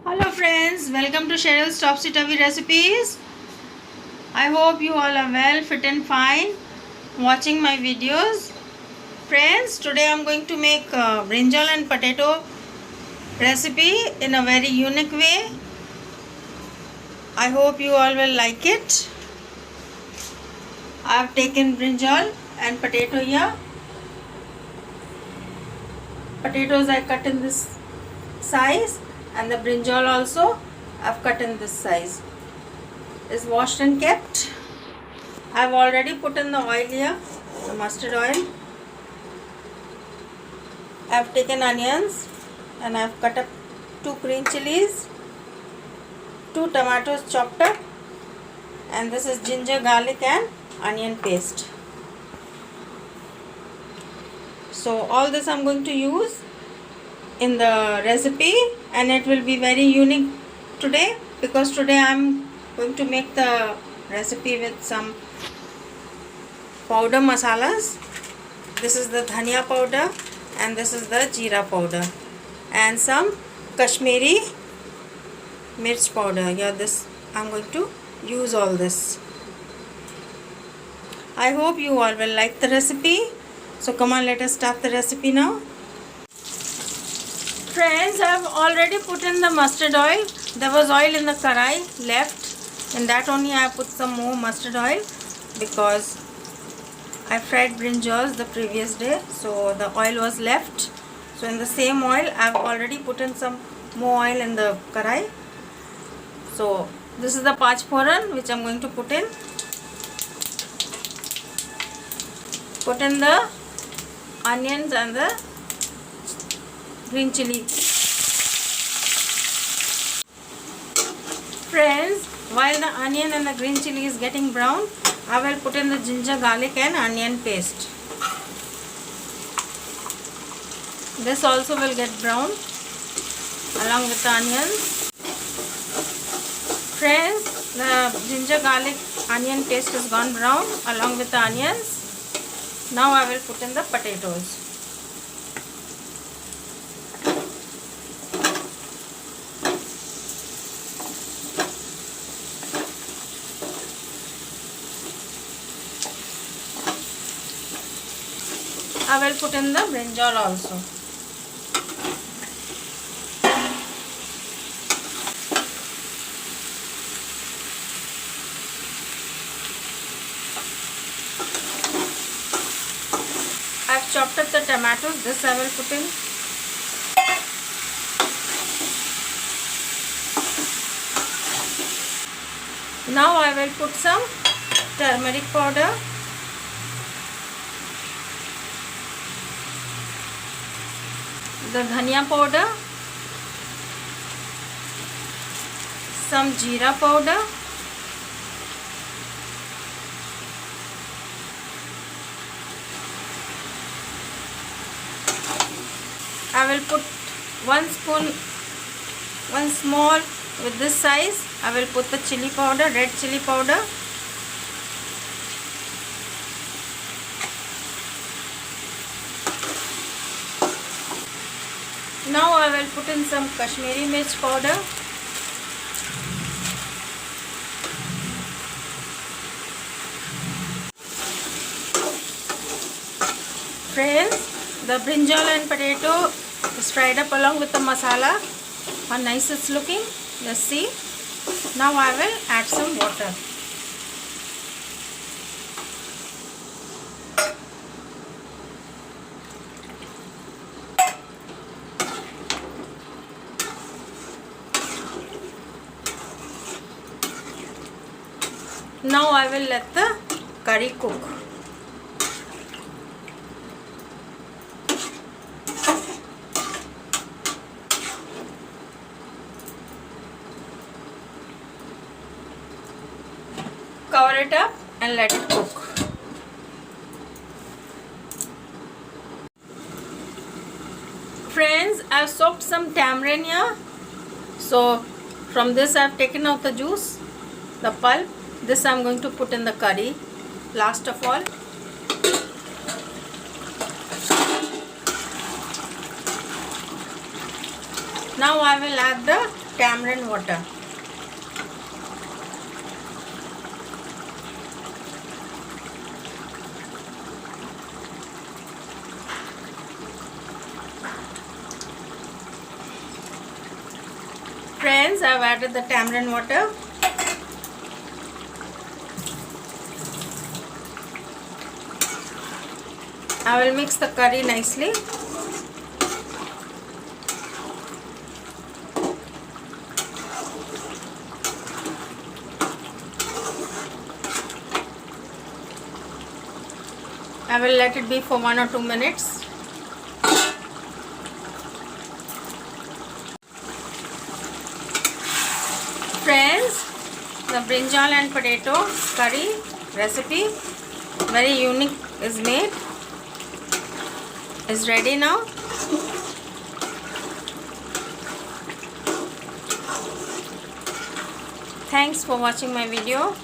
Hello friends, welcome to Cheryl's Topsy Turvy Recipes. I hope you all are well, fit and fine watching my videos. Friends, today I am going to make brinjal and potato recipe in a very unique way. I hope you all will like it. I have taken brinjal and potato here. Potatoes I cut in this size, and the brinjal also I've cut in this size. Is washed and kept. I've already put in the oil here, the mustard oil. I've taken onions and I've cut up 2 green chilies, 2 tomatoes chopped up, and this is ginger, garlic and onion paste. So all this I'm going to use in the recipe, and it will be very unique today because today I'm going to make the recipe with some powder masalas. This is the dhania powder and this is the jeera powder and some Kashmiri mirch powder. Yeah, this I'm going to use all this. I hope you all will like the recipe. So come on, let us start the recipe now. Friends, I have already put in the mustard oil. There was oil in the karai left. In that only I put some more mustard oil because I fried brinjals the previous day, so the oil was left. So in the same oil I have already put in some more oil in the karai. So this is the pach phoran which I am going to put in. Put in the onions and the green chili. Friends, while the onion and the green chili is getting brown, I will put in the ginger, garlic and onion paste. This also will get brown along with the onions. Friends, the ginger, garlic, onion paste has gone brown along with the onions. Now I will put in the potatoes. I will put in the brinjal also. I have chopped up the tomatoes. This I will put in. Now I will put some turmeric powder. The dhania powder, some jeera powder, I will put 1 spoon, 1 small with this size. I will put the chili powder, red chili powder. Now I will put in some Kashmiri mirch powder. Friends, the brinjal and potato is fried up along with the masala. How nice it's looking. Let's see. Now I will add some water. Now I will let the curry cook. Cover it up and let it cook. Friends, I have soaked some tamarind here. So from this I have taken out the juice, the pulp. This I am going to put in the curry last of all. Now I will add the tamarind water. Friends, I have added the tamarind water. I will mix the curry nicely. I will let it be for 1 or 2 minutes. Friends, the brinjal and potato curry recipe, very unique, is made. Is ready now. Thanks for watching my video.